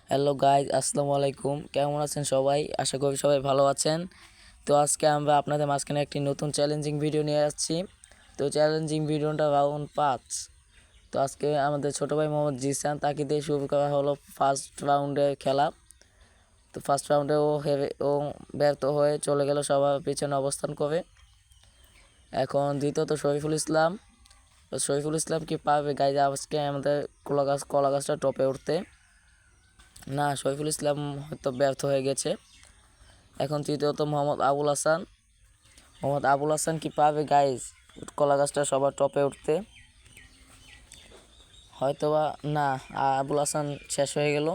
Hello guys, আসসালামু আলাইকুম। কেমন আছেন সবাই? আশা করি সবাই ভালো আছেন। তো আজকে আমরা আপনাদের মাঝখানে একটি নতুন চ্যালেঞ্জিং ভিডিও নিয়ে যাচ্ছি। তো চ্যালেঞ্জিং ভিডিওটা রাউন্ড 5। তো আজকে আমাদের ছোটো ভাই মোহাম্মদ জিসান, তাকে দিয়ে শুরু করা হলো ফার্স্ট রাউন্ডের খেলা। তো ফার্স্ট রাউন্ডে ও ব্যর্থ হয়ে চলে গেল সবার পিছনে অবস্থান করে। এখন দ্বিতীয়ত শরীফুল ইসলাম। তো শরীফুল ইসলাম কি পারবে গাইজ আজকে আমাদের কলা গাছটা টপে উঠতে? না, শরীফুল ইসলাম হয়তো ব্যর্থ হয়ে গেছে। এখন তৃতীয়ত মোহাম্মদ আবুল হাসান কি পারবে গাইজ কলা গাছটা সবার টপে উঠতে? হয়তোবা না, আবুল হাসান শেষ হয়ে গেল।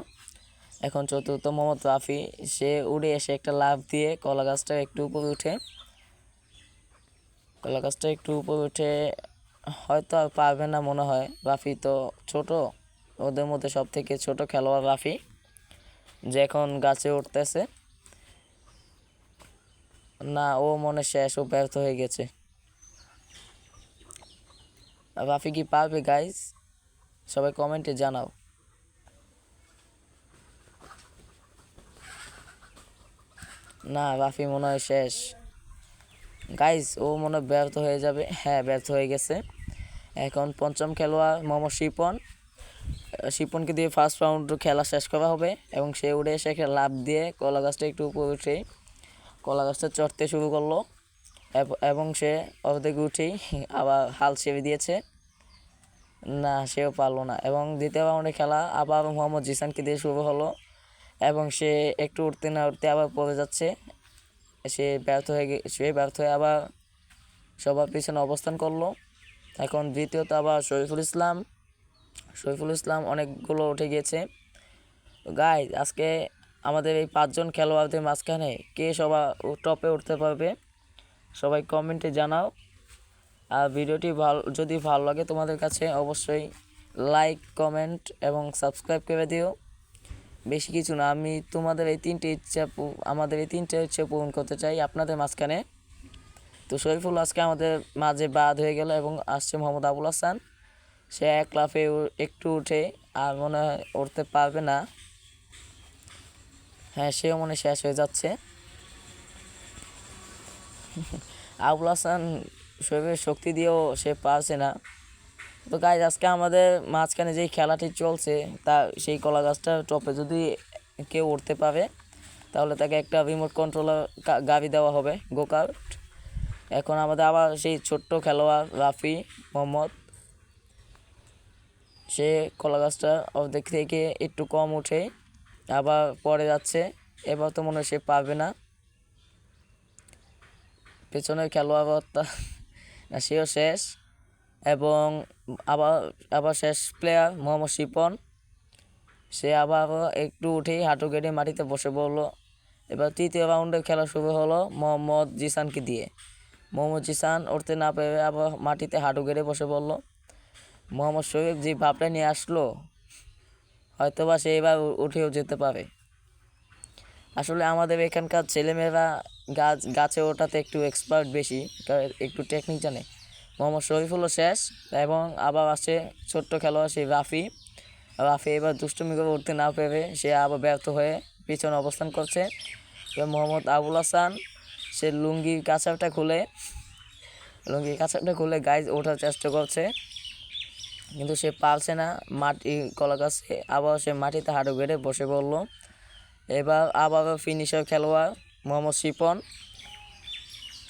এখন চতুর্থ মোহাম্মদ রাফি, সে উড়ে এসে একটা লাফ দিয়ে কলা গাছটা একটু উপরে উঠে হয়তো আর পারবে না মনে হয়। রাফি তো ছোট, ওদের মধ্যে সব থেকে ছোট খেলোয়াড় রাফি, যে এখন গাছে উঠতেছে। না, ও মনে শেষ, ও ব্যর্থ হয়ে গেছে। রাফি কি পারবে গাইজ? সবাই কমেন্টে জানাও। না, রাফি মনে হয় শেষ গাইজ, ও মনে হয় ব্যর্থ হয়ে যাবে। হ্যাঁ, ব্যর্থ হয়ে গেছে। এখন পঞ্চম খেলোয়াড় মোহাম্মদ শিপনকে দিয়ে ফার্স্ট রাউন্ড খেলা শেষ করা হবে এবং সে উড়ে এসে একটা লাফ দিয়ে কলা গাছটা একটু উপরে উঠে কলা গাছটা চড়তে শুরু করলো এবং সে অর্ধেক উঠেই আবার হাল ছেড়ে দিয়েছে। না, সেও পারলো না এবং দ্বিতীয় রাউন্ডে খেলা আবার মোহাম্মদ জিসানকে দিয়ে শুরু হলো এবং সে একটু উঠতে না উঠতে আবার পড়ে যাচ্ছে। সে ব্যর্থ হয়ে আবার সবার পিছনে অবস্থান করলো। এখন দ্বিতীয়ত আবার শরীফুল ইসলাম অনেকগুলো উঠে গিয়েছে। গাইজ, আজকে আমাদের এই 5জন খেলোয়াড়দের মাঝখানে কে সবার টপে উঠতে পারবে? সবাই কমেন্টে জানাও। আর ভিডিওটি যদি ভালো লাগে তোমাদের কাছে, অবশ্যই লাইক, কমেন্ট এবং সাবস্ক্রাইব করে দিও। বেশি কিছু না, আমি আমাদের এই তিনটে ইচ্ছা পূরণ করতে চাই আপনাদের মাঝখানে। তো শরীফুল আজকে আমাদের মাঝে বাদ হয়ে গেল এবং আসছে মোহাম্মদ আবুল হাসান। সে এক লাফে একটু উঠে আর মনে হয় উঠতে পারবে না। হ্যাঁ, সেও মনে শেষ হয়ে যাচ্ছে। আবুল হাসান শরীরের শক্তি দিয়েও সে পারছে না। তো গাইজ, আজকে আমাদের মাঝখানে যেই খেলাটি চলছে, তা সেই কলা গাছটা টপে যদি কেউ উঠতে পারে তাহলে তাকে একটা রিমোট কন্ট্রোলার গাড়ি দেওয়া হবে, গোকার্ট। এখন আমাদের আবার সেই ছোট্ট খেলোয়াড় রাফি মোহাম্মদ, সে কলা গাছটা অর্ধেক থেকে একটু কম উঠে আবার পড়ে যাচ্ছে। এবার তো মনে হয় সে পারবে না। পেছনের খেলোয়াড় না, সেও শেষ। এবং আবার আবার শেষ প্লেয়ার মোহাম্মদ শিপন, সে আবারও একটু উঠেই হাঁটু গেড়ে মাটিতে বসে পড়লো। এবার তৃতীয় রাউন্ডের খেলা শুরু হলো মোহাম্মদ জিসানকে দিয়ে। মোহাম্মদ জিসান উঠতে না পেরে আবার মাটিতে হাঁটু গেড়ে বসে পড়লো। মোহাম্মদ শরীফ যে ভাবটা নিয়ে আসলো, হয়তোবা সে এবার উঠেও যেতে পারে। আসলে আমাদের এখানকার ছেলেমেয়েরা গাছে ওঠাতে একটু এক্সপার্ট বেশি, একটু টেকনিক জানে। মোহাম্মদ শরীফুলও শেষ এবং আবার আসছে ছোট্ট খেলোয়াড় সেই রাফি এবার দুষ্টুমি করে উঠতে না পেরে সে আবার ব্যর্থ হয়ে পিছনে অবস্থান করছে। এবার মোহাম্মদ আবুল হাসান, সে লুঙ্গির কাছাটা খুলে গাইজ ওঠার চেষ্টা করছে, কিন্তু সে পারছে না। কলা গাছে আবার সে মাটিতে হাঁটু গেড়ে বসে পড়লো। এবার আবারও ফিনিশার খেলোয়াড় মোহাম্মদ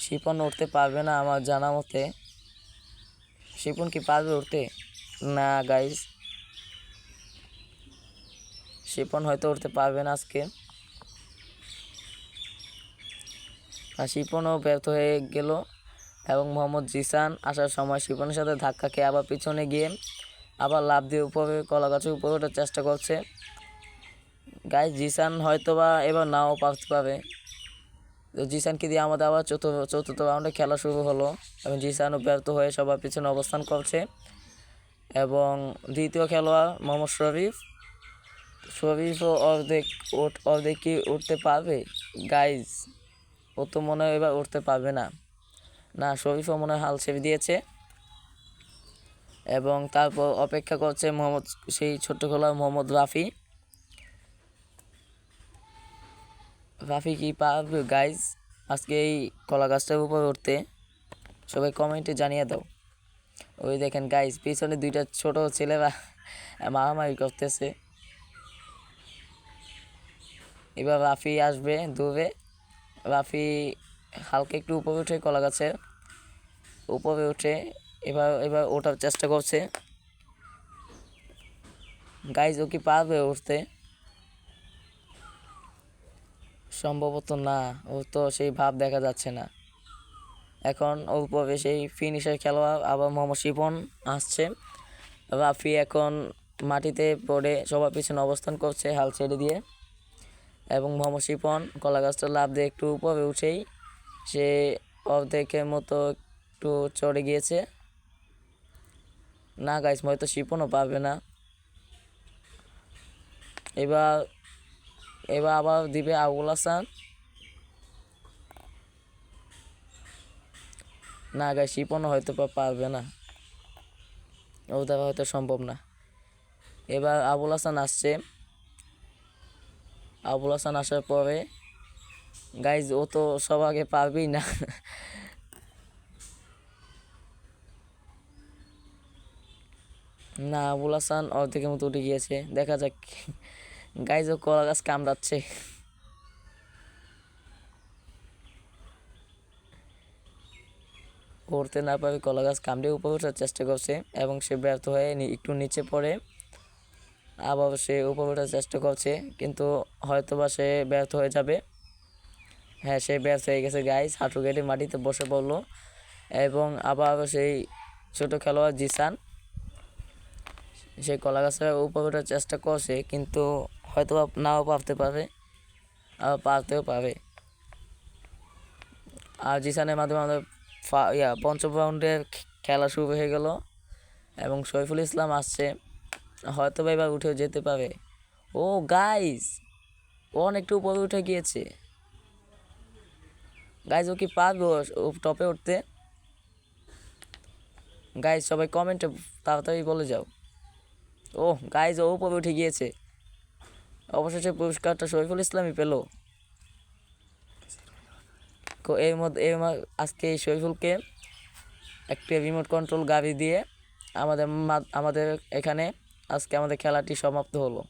শিপন উঠতে পারবে না আমার জানা মতে। শিপন কি পারবে উঠতে? না গাইজ, শিপন হয়তো উঠতে পারবে না আজকে। আর শিপনও ব্যর্থ হয়ে গেল এবং মোহাম্মদ জিসান আসার সময় শিপনের সাথে ধাক্কা খেয়ে আবার পিছনে গিয়ে আবার লাফ দিয়ে উপরে কলা গাছের উপরে ওঠার চেষ্টা করছে। গাইজ, জিসান হয়তোবা এবার নাও পারতে পারে। তো জিসানকে দিয়ে আমাদের আবার চতুর্থ রাউন্ডে খেলা শুরু হলো এবং জিসানও ব্যর্থ হয়ে সবার পিছনে অবস্থান করছে। এবং দ্বিতীয় খেলোয়াড় মোহাম্মদ শরীফও অর্ধেক কি উঠতে পারবে গাইজ? ও তো মনে হয় এবার উঠতে পারবে না। না, শরীফও মনে হয় হাল ছেড়ে দিয়েছে এবং তারপর অপেক্ষা করছে সেই ছোট্ট খেলোয়াড় মোহাম্মদ রাফি। রাফি কি পারবে গাইজ আজকে এই কলা গাছটার উপরে উঠতে? সবাই কমেন্টে জানিয়ে দাও। ওই দেখেন গাইজ পিছনে দুইটা ছোট ছেলেরা মারামারি করতেছে। এবার রাফি আসবে দূরে। রাফি হালকা একটু উপরে উঠে কলা গাছের উপরে উঠে এবার এবার ওঠার চেষ্টা করছে। গাইজ ও কি পারবে উঠতে? সম্ভবত না, ও তো সেই ভাব দেখা যাচ্ছে না। এখন ওর পরে সেই ফিনিশার খেলোয়াড় আবার মোহাম্মদ শিপন আসছে। রাফি এখন মাটিতে পড়ে সবার পিছনে অবস্থান করছে হাল ছেড়ে দিয়ে, এবং মোহাম্মদ শিপন কলা গাছটা লাফ দিয়ে একটু উপরে উঠেই সে অর্ধেকের মতো একটু চড়ে গিয়েছে। না গাইস, হয়তো শিপনও পারবে না। এবার এবার আবার দিবে আবুল হাসান। না গাইস, শিপনও হয়তো পারবে না, ও দ্বারা হয়তো সম্ভব না। এবার আবুল হাসান আসছে। আবুল হাসান আসার পরে গাইজ ও তো সব আগে পারবেই না। না, আবুল হাসান অর্ধেকের মতো উঠে গিয়েছে, দেখা যাক। গাইজ ও কলা গাছ কামড়াচ্ছে। উঠতে না পারে কলা গাছ কামড়ে উপরে ওঠার চেষ্টা করছে, এবং সে ব্যর্থ হয়ে একটু নিচে পড়ে আবার সে উপরে ওঠার চেষ্টা করছে, কিন্তু হয়তোবা সে ব্যর্থ হয়ে যাবে। হ্যাঁ, সে ব্যর্থ হয়ে গেছে গাইজ, হাঁটু কেটে মাটিতে বসে পড়লো। এবং আবার সেই ছোট খেলোয়াড় জিসান সে কলা গাছের উপরে ওঠার চেষ্টা করছে, কিন্তু হয়তো নাও পারতে পারে, আবার পারতেও পারে। আর জিসানের মাধ্যমে আমাদের পঞ্চম রাউন্ডের খেলা শুরু হয়ে গেল, এবং সৈফুল ইসলাম আসছে, হয়তো বা এবার উঠে যেতে পারে। ও গাইজ, ও অনেকটা উপরে উঠে গিয়েছে। গাইজ ও কি পারবে ও টপে উঠতে? গাইজ সবাই কমেন্টে তাড়াতাড়ি বলে যাও। ও গাইজ, ও উপরে উঠে গিয়েছে। অবশেষে পুরস্কারটা সৈফুল ইসলামই পেল। আজকে এই সৈফুলকে একটি রিমোট কন্ট্রোল গাড়ি দিয়ে আমাদের এখানে আজকে আমাদের খেলাটি সমাপ্ত হলো।